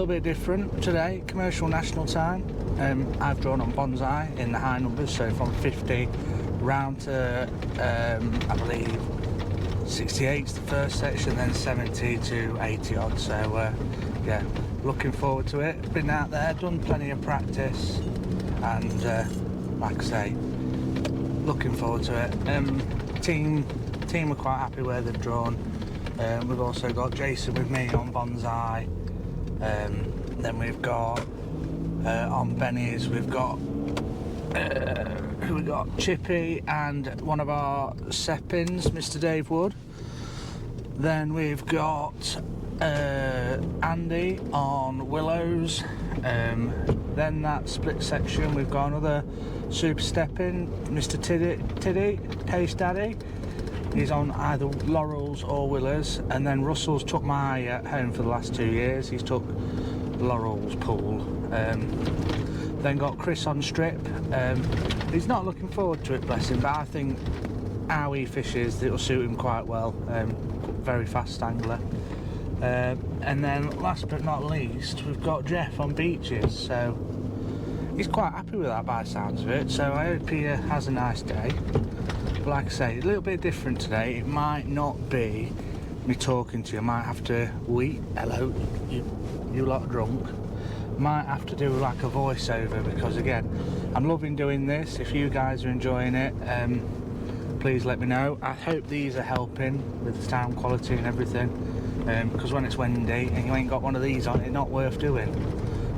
little bit different today, commercial national time. I've drawn on Bonsai in the high numbers, so from 50 round to I believe 68's the first section, then 70 to 80 odd. So yeah, looking forward to it. Been out there, done plenty of practice, and like I say, looking forward to it. Team are quite happy where they've drawn. We've also got Jason with me on Bonsai. Then we've got on Benny's, we've got who we got? Chippy and one of our Seppins, Mr. Dave Wood. Then we've got Andy on Willows. Then that split section, we've got another Super Steppin, Mr. Tiddy, Taste Daddy. He's on either Laurels or Willows. And then Russell's took my home for the last 2 years. He's took Laurel's pool. Then got Chris on strip. He's not looking forward to it, bless him, but I think how he fishes, it'll suit him quite well. Very fast angler. And then last but not least, we've got Jeff on beaches. So he's quite happy with that by the sounds of it. So I hope he has a nice day. But like I say, a little bit different today. It might not be me talking to you. I might have to, hello, you lot are drunk. Might have to do like a voiceover, because again, I'm loving doing this. If you guys are enjoying it, please let me know. I hope these are helping with the sound quality and everything, because when it's windy and you ain't got one of these on, it's not worth doing.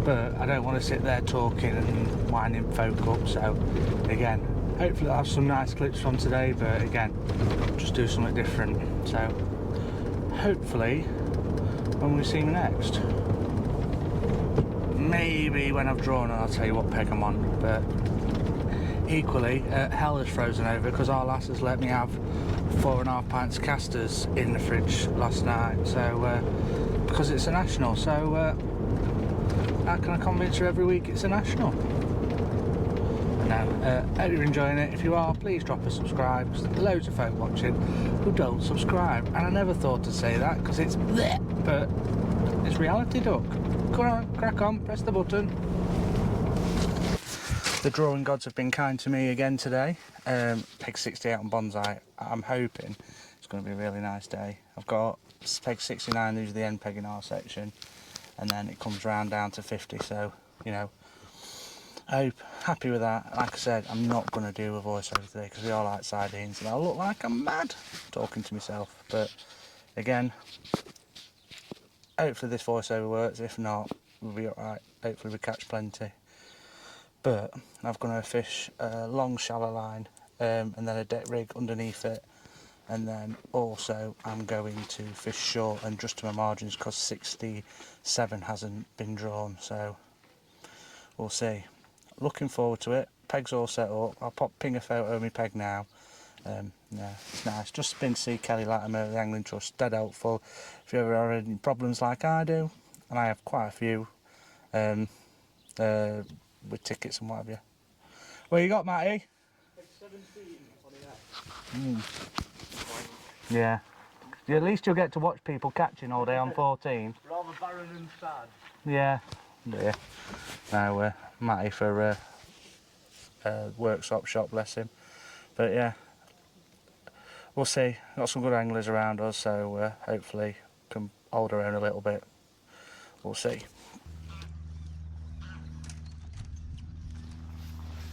But I don't want to sit there talking and winding folk up. So again, hopefully I'll have some nice clips from today, but again, just do something different. So hopefully when we see me next, maybe when I've drawn, I'll tell you what peg I'm on. But equally, hell has frozen over because our lasses let me have 4.5 pints casters in the fridge last night. So because it's a national, so how can I convince her every week it's a national? No, hope you're enjoying it. If you are, please drop a subscribe, because there's loads of folk watching who don't subscribe, and I never thought to say that because it's bleh, but it's reality, duck. Come on, crack on, press the button. The drawing gods have been kind to me again today. Peg 68 on Bonsai. I'm hoping it's going to be a really nice day. I've got peg 69, these are the end peg in our section, and then it comes round down to 50, so you know, I hope, happy with that. Like I said, I'm not going to do a voiceover today because we all like sardines and I'll look like I'm mad talking to myself. But again, hopefully this voiceover works. If not, we'll be alright. Hopefully we catch plenty. But I'm going to fish a long shallow line, and then a deck rig underneath it. And then also I'm going to fish short and just to my margins because 67 hasn't been drawn. So we'll see. Looking forward to it. Peg's all set up. I'll ping a photo of my peg now. Yeah, it's nice. Just been to see Kelly Latimer at the Angling Trust. Dead helpful. If you ever have any problems like I do, and I have quite a few, with tickets and what have you. What you got, Matty? Peg 17 on the Yeah. At least you'll get to watch people catching all day on 14. Rather barren and sad. Yeah. Yeah. No, Matty for workshop shop, bless him. But yeah, we'll see. Got some good anglers around us, so hopefully can hold our own a little bit. We'll see.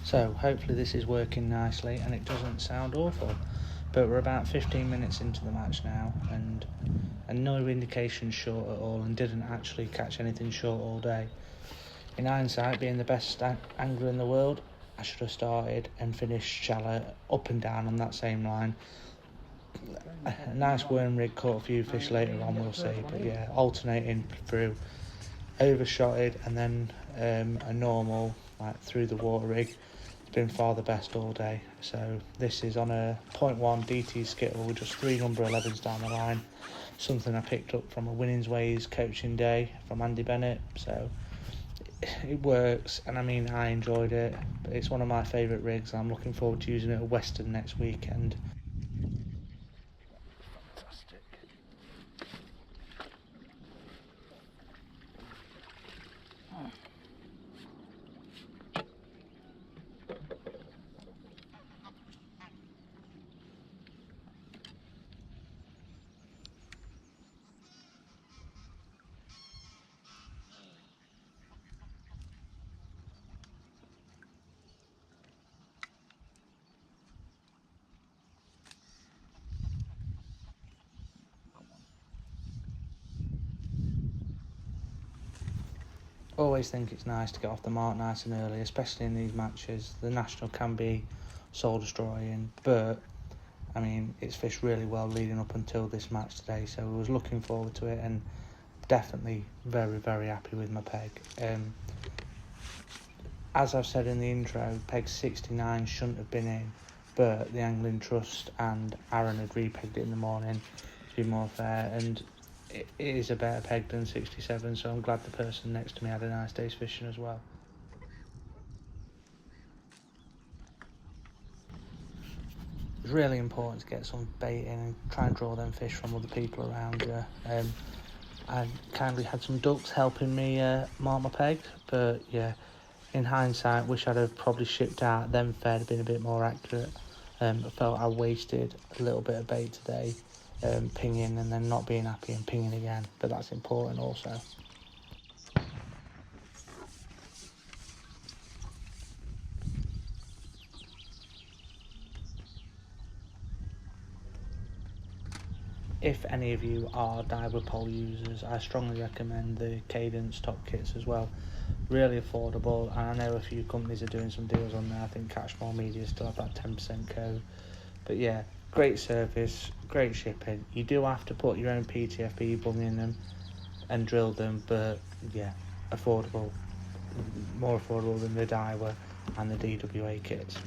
So hopefully this is working nicely and it doesn't sound awful. But we're about 15 minutes into the match now, and no indication short at all, and didn't actually catch anything short all day. In hindsight, being the best angler in the world, I should have started and finished shallow up and down on that same line. A nice worm rig, caught a few fish later on, we'll see. But yeah, alternating through overshotted and then a normal, like through the water rig. It's been far the best all day. So this is on a 0.1 DT skittle with just 3 number 11s down the line. Something I picked up from a Winnings Ways coaching day from Andy Bennett. So it works, and I mean, I enjoyed it. But it's one of my favourite rigs. I'm looking forward to using it at Western next weekend. Fantastic. Always think it's nice to get off the mark nice and early, especially in these matches. The National can be soul destroying, but I mean, it's fished really well leading up until this match today, so I was looking forward to it and definitely very, very happy with my peg. As I've said in the intro, peg 69 shouldn't have been in, but the Angling Trust and Aaron had repegged it in the morning to be more fair, and it is a better peg than 67, so I'm glad the person next to me had a nice day's fishing as well. It's really important to get some bait in and try and draw them fish from other people around you. I kindly had some ducks helping me mark my peg, but yeah, in hindsight, wish I'd have probably shipped out them fed, been a bit more accurate. I felt I wasted a little bit of bait today, pinging and then not being happy and pinging again, but that's important also. If any of you are diver pole users, I strongly recommend the Cadence top kits as well. Really affordable, and I know a few companies are doing some deals on there. I think Catchmore Media still have that 10% code. But yeah, great service, great shipping. You do have to put your own PTFE bung in them and drill them, but yeah, affordable, more affordable than the Daiwa and the DWA kits.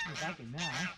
You're bagging now.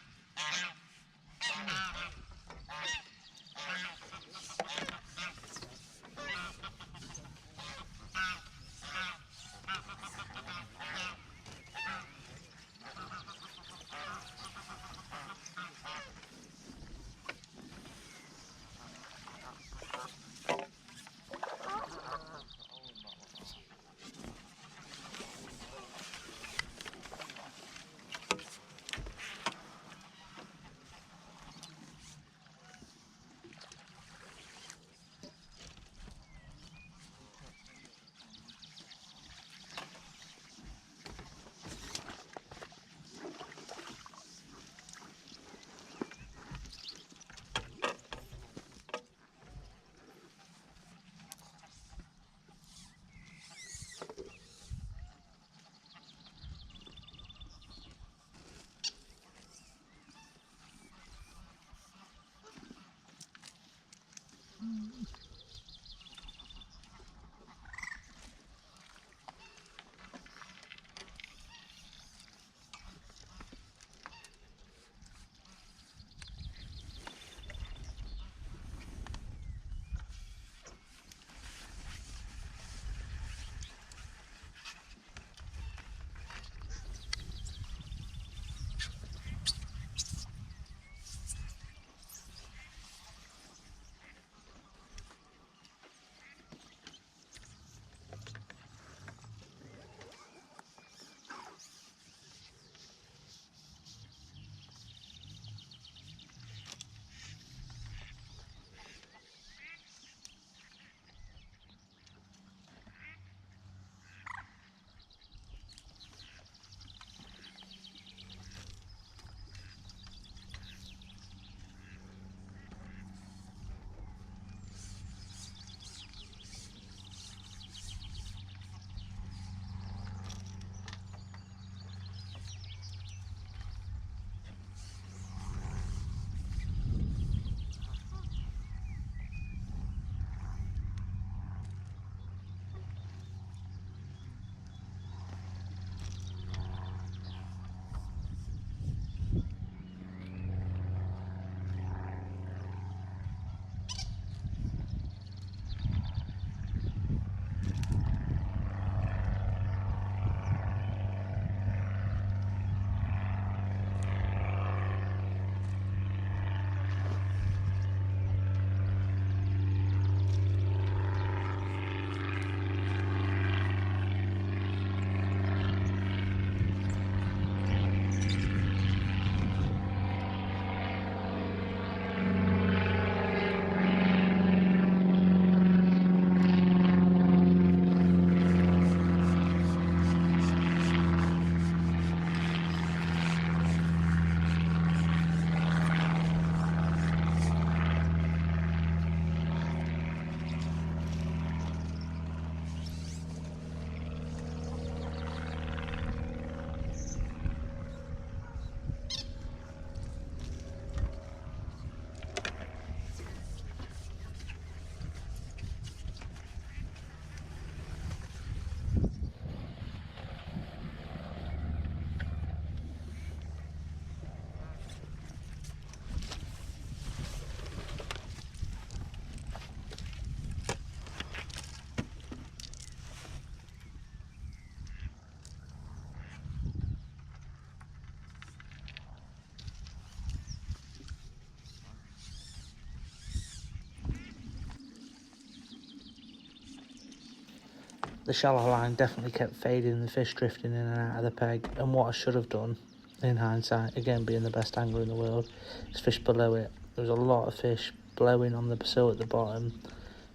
the shallow line definitely kept fading, the fish drifting in and out of the peg, and what I should have done, in hindsight, again being the best angler in the world, is fish below it. There was a lot of fish blowing on the sill at the bottom,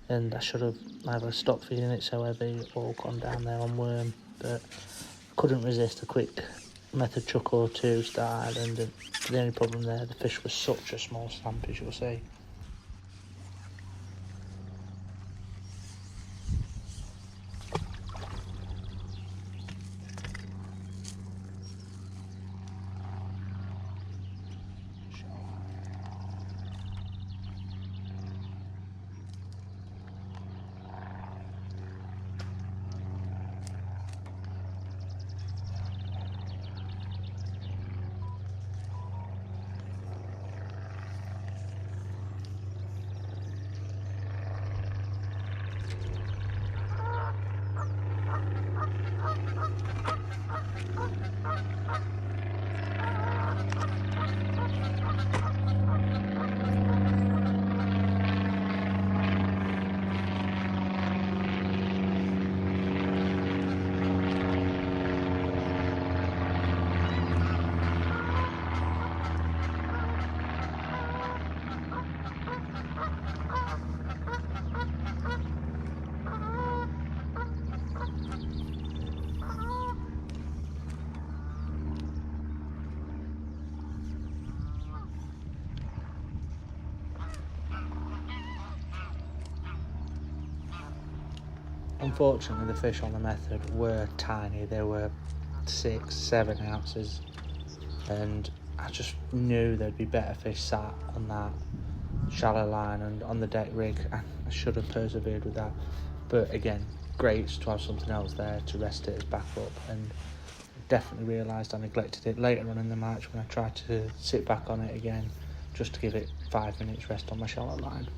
and I should have either stopped feeding it so heavy or gone down there on worm, but couldn't resist a quick method chuck or two started, and the only problem there, the fish was such a small stamp, as you'll see. Unfortunately, the fish on the method were tiny. They were 6-7 ounces, and I just knew there'd be better fish sat on that shallow line and on the deck rig, and I should have persevered with that. But again, great to have something else there to rest it as backup, and definitely realised I neglected it later on in the match when I tried to sit back on it again just to give it 5 minutes rest on my shallow line.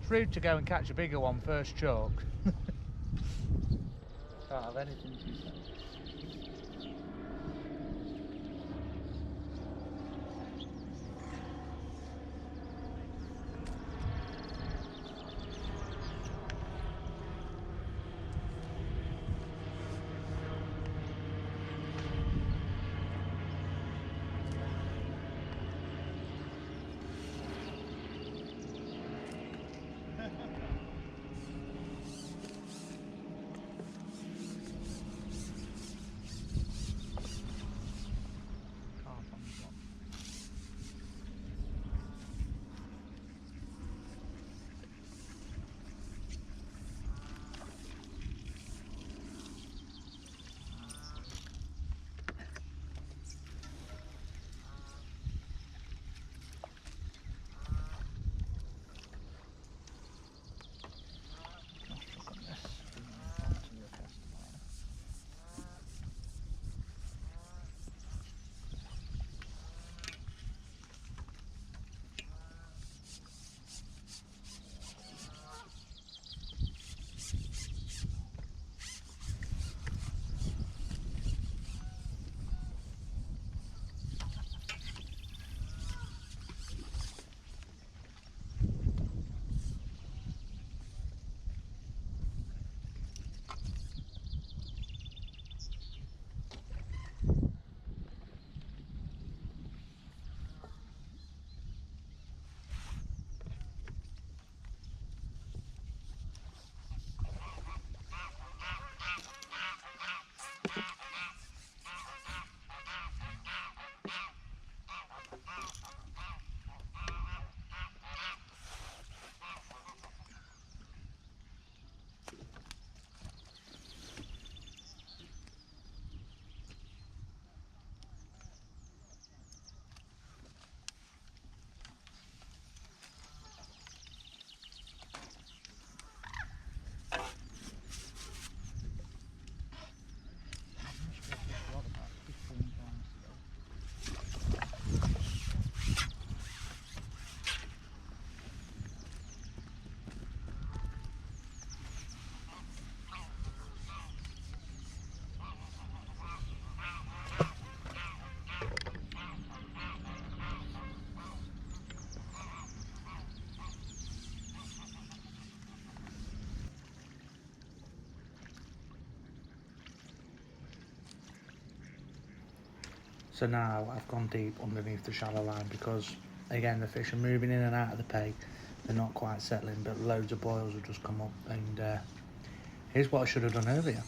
It's rude to go and catch a bigger one first chalk. Can't have anything to say. So now I've gone deep underneath the shallow line because, again, the fish are moving in and out of the peg. They're not quite settling, but loads of boils have just come up. And here's what I should have done earlier.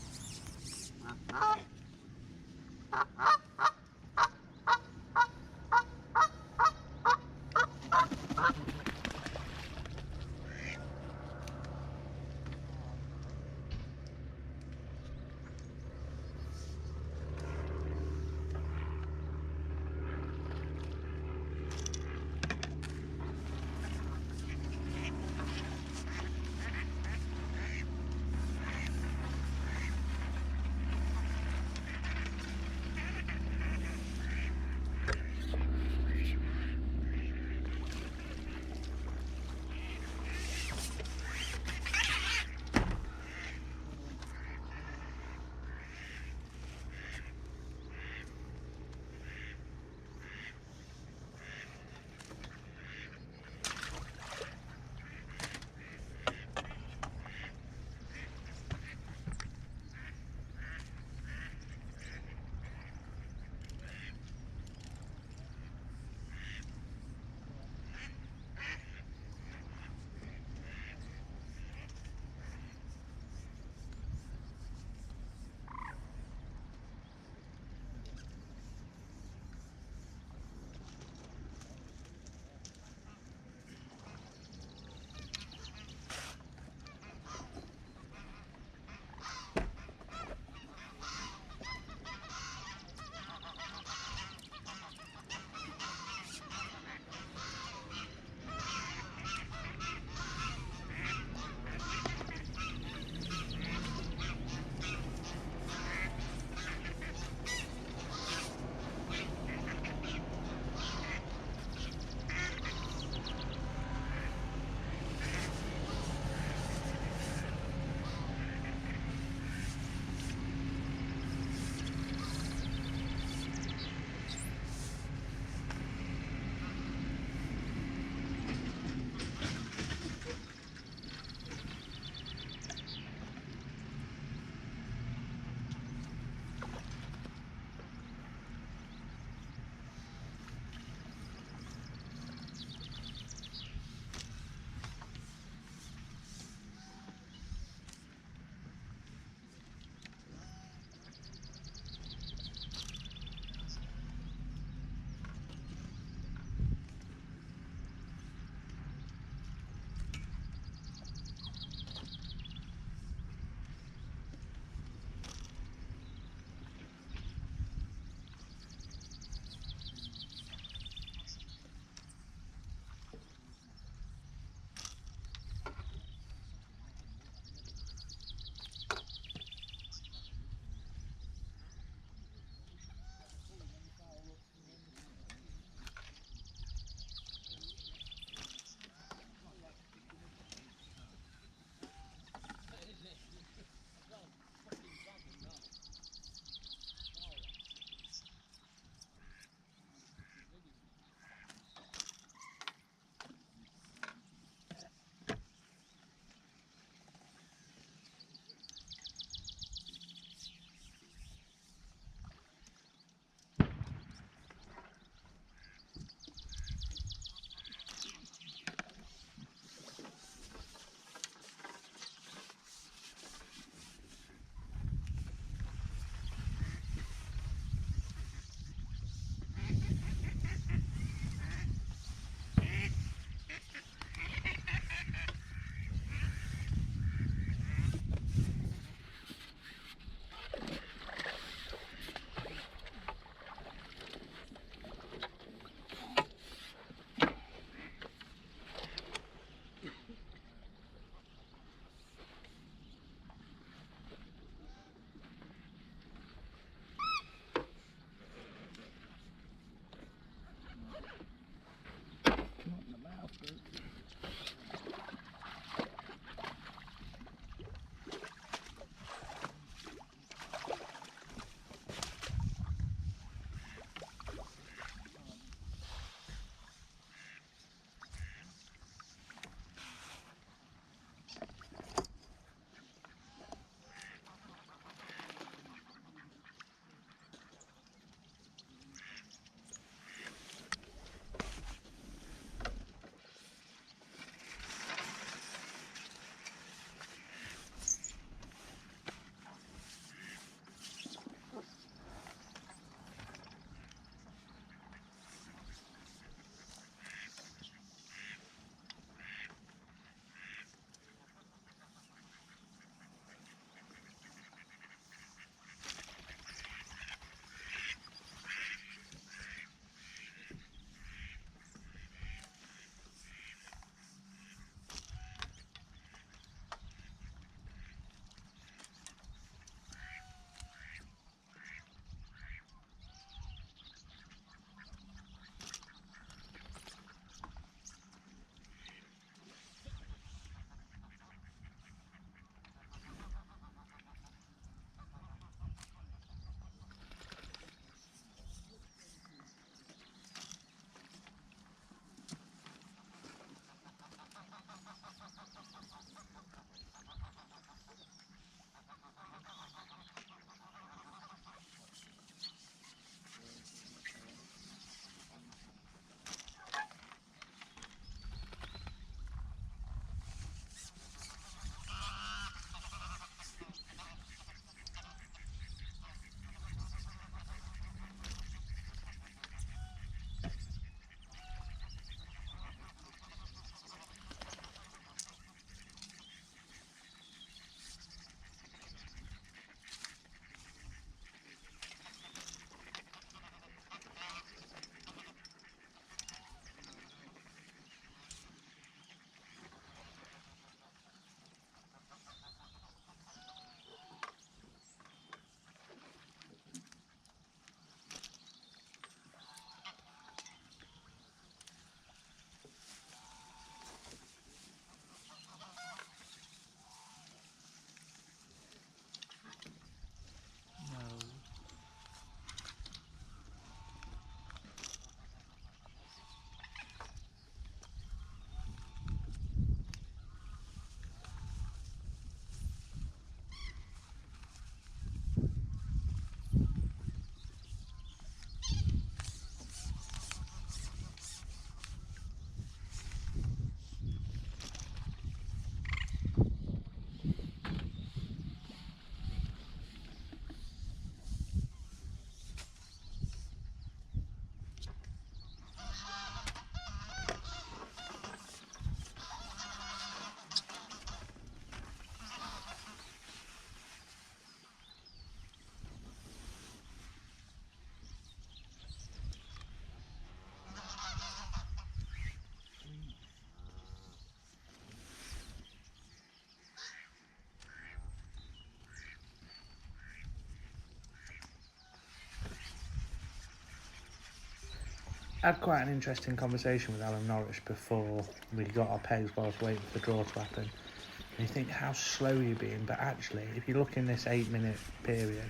had quite an interesting conversation with Alan Norris before we got our pegs whilst waiting for the draw to happen. And you think how slow you're being, but actually, if you look in this 8-minute period,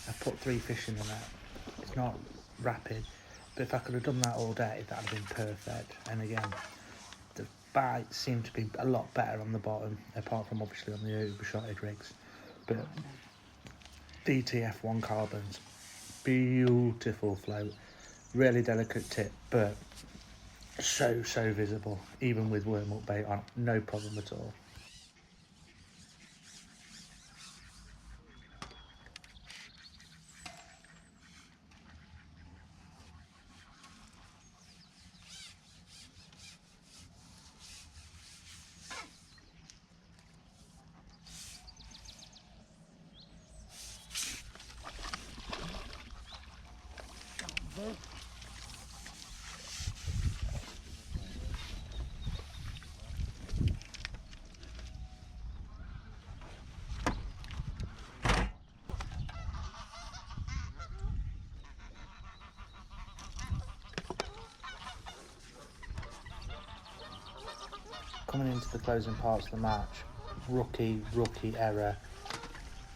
I've put 3 fish in the net. It's not rapid, but if I could have done that all day, that would have been perfect. And again, the bites seem to be a lot better on the bottom, apart from obviously on the overshotted rigs. But DTF1 carbons, beautiful float, really delicate tip, but so visible, even with worm up bait on, no problem at all. Coming into the closing parts of the match, rookie error,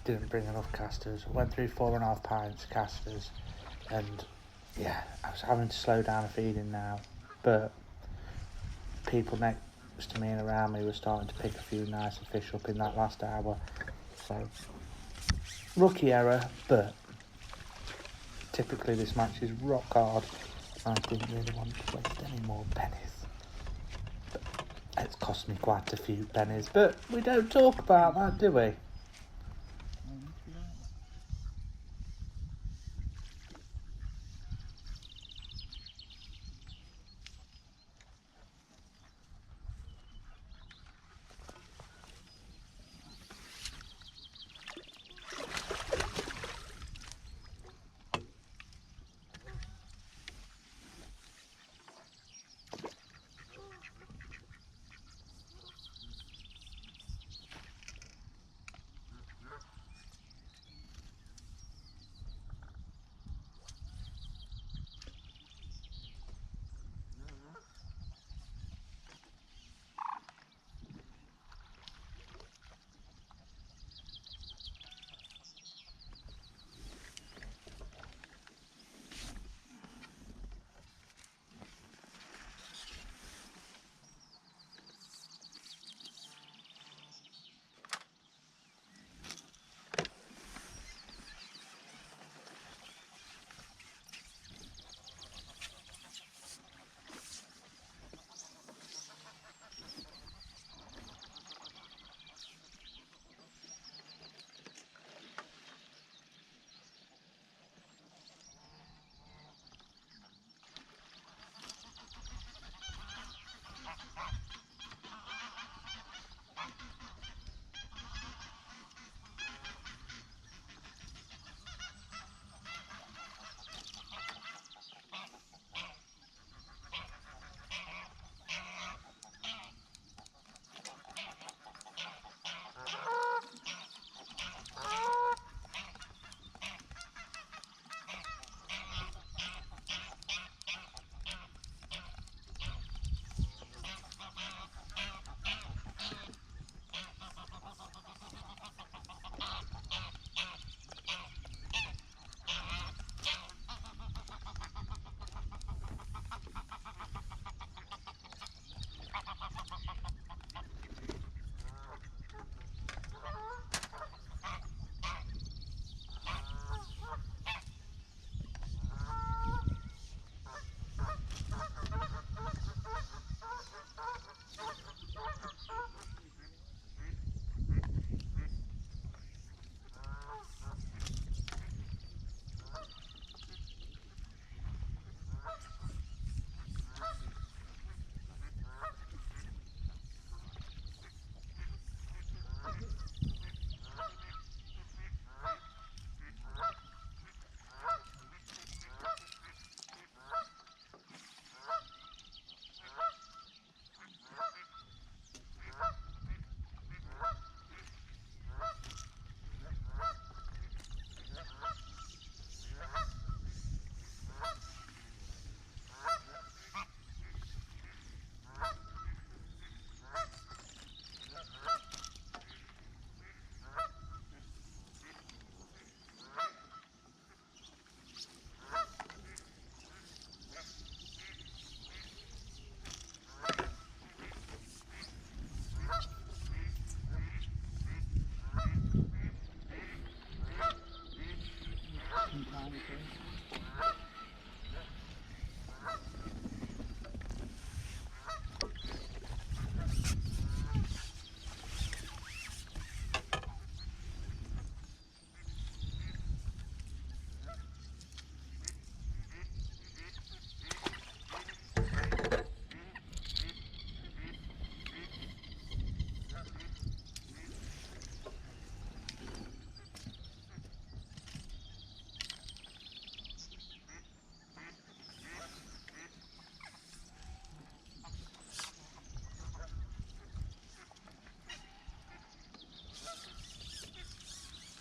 didn't bring enough casters, went through 4.5 pints casters, and yeah, I was having to slow down the feeding now, but people next to me and around me were starting to pick a few nicer fish up in that last hour, so rookie error, but typically this match is rock hard, and I didn't really want to waste any more pennies. It's cost me quite a few pennies, but we don't talk about that, do we?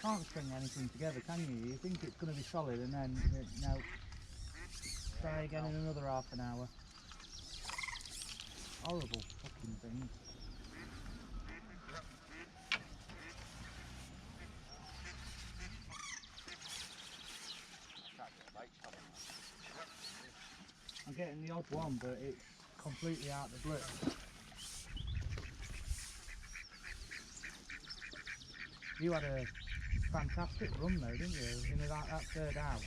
can't string anything together, can you? You think it's going to be solid and then, no. Try again in another half an hour. Horrible fucking thing. I'm getting the odd one, but it's completely out of the blue. You had a fantastic run though, didn't you? In about that third hour.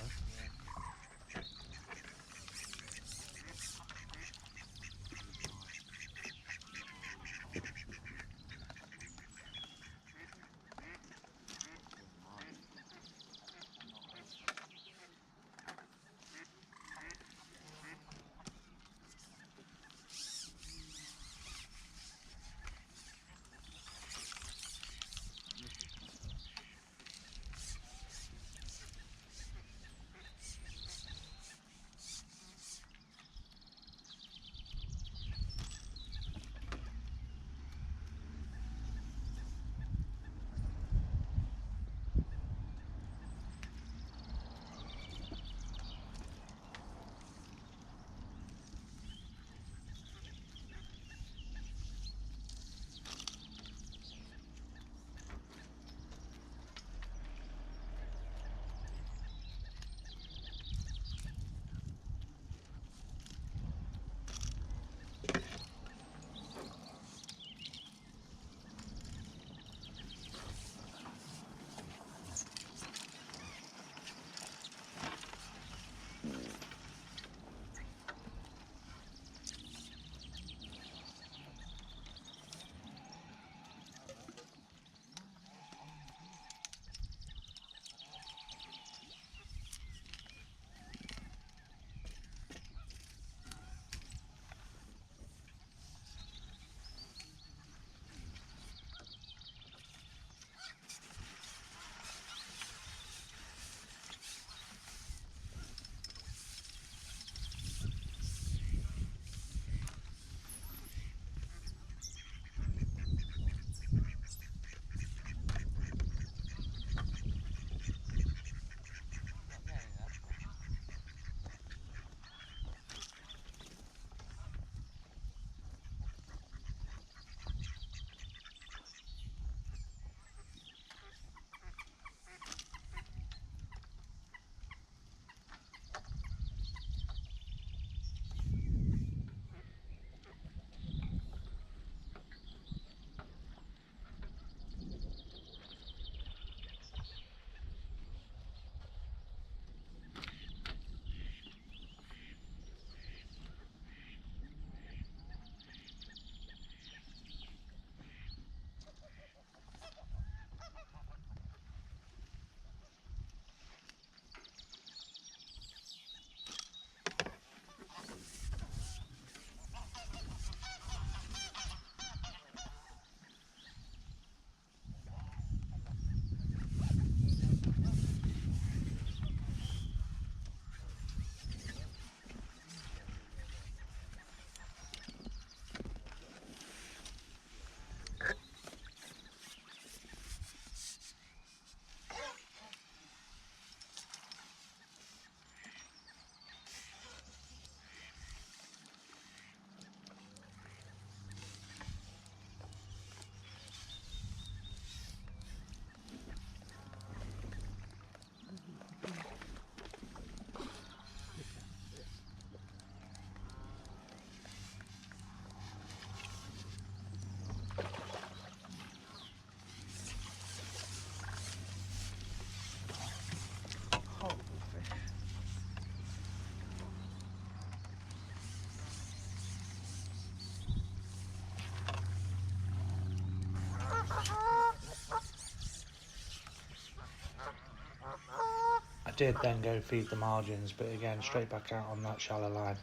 Did then go feed the margins, but again straight back out on that shallow line.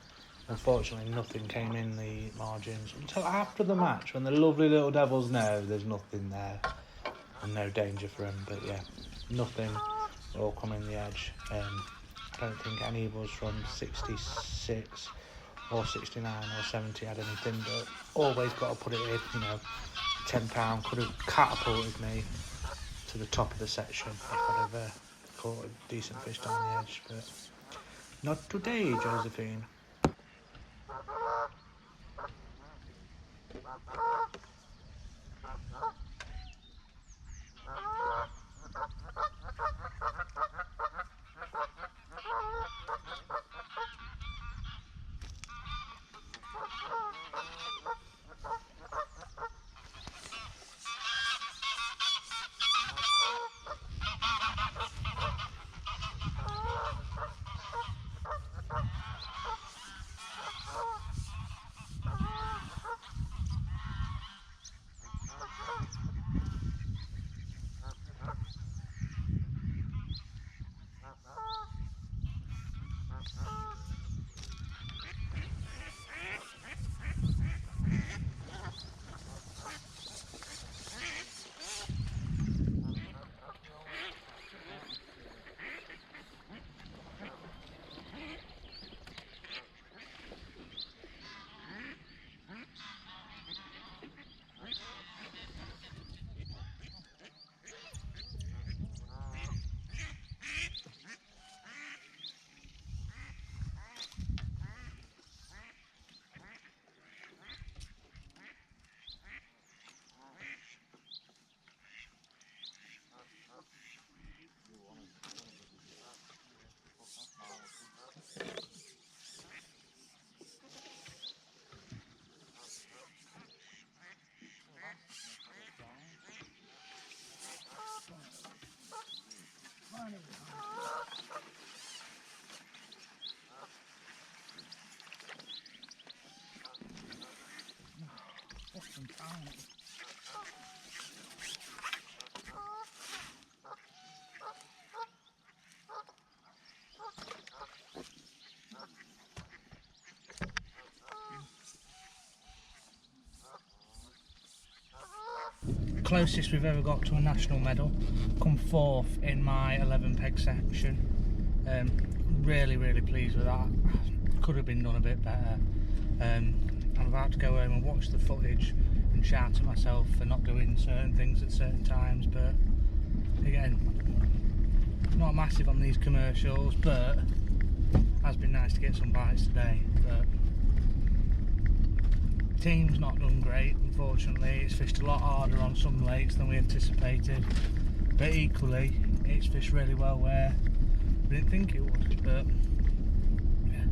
Unfortunately nothing came in the margins until after the match, when the lovely little devils know there's nothing there and no danger for them. But yeah, nothing, all come in the edge. I don't think any of us from 66 or 69 or 70 had anything, but always got to put it in, you know. £10 could have catapulted me to the top of the section if I'd have caught a decent fish down the edge, but not today, Josephine. Closest we've ever got to a national medal, come 4th in my 11 peg section. Really pleased with that. Could have been done a bit better. I'm about to go home and watch the footage and shout at myself for not doing certain things at certain times, but again, not massive on these commercials, but has been nice to get some bites today. But team's not done great, unfortunately. It's fished a lot harder on some lakes than we anticipated, but equally it's fished really well where we didn't think it would. But yeah.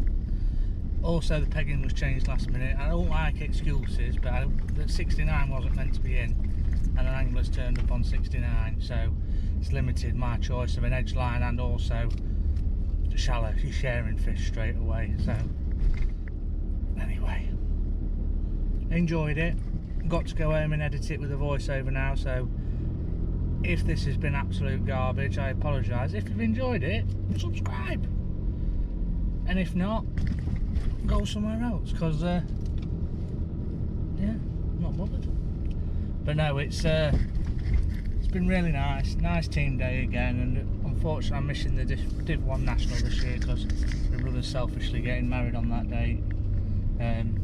Also, the pegging was changed last minute. I don't like excuses, but the 69 wasn't meant to be in, and an angler's turned up on 69, so it's limited my choice of an edge line and also shallow. You're sharing fish straight away. So anyway, enjoyed it. Got to go home and edit it with a voiceover now, so if this has been absolute garbage, I apologise. If you've enjoyed it, subscribe, and if not, go somewhere else, because yeah, not bothered. But no, it's been really nice team day again, and unfortunately I'm missing the Div 1 National this year because my brother's selfishly getting married on that date, and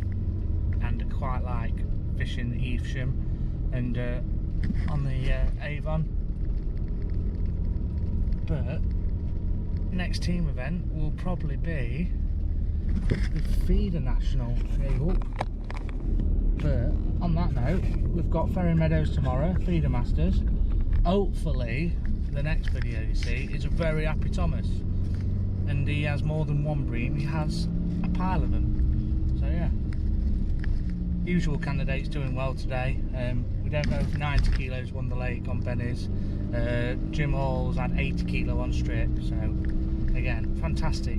I quite like fishing the Evesham and on the Avon. But next team event will probably be the Feeder National. But on that note, we've got Ferry Meadows tomorrow, Feeder Masters. Hopefully the next video you see is a very happy Thomas, and he has more than one bream, he has a pile of them. So yeah, usual candidates doing well today. We don't know if 90 kilos won the lake on Benny's. Jim Hall's had 80 kilo on strip. So again, fantastic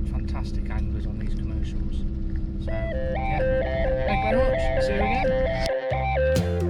anglers on these commercials. So yeah, thank you very much. See you again.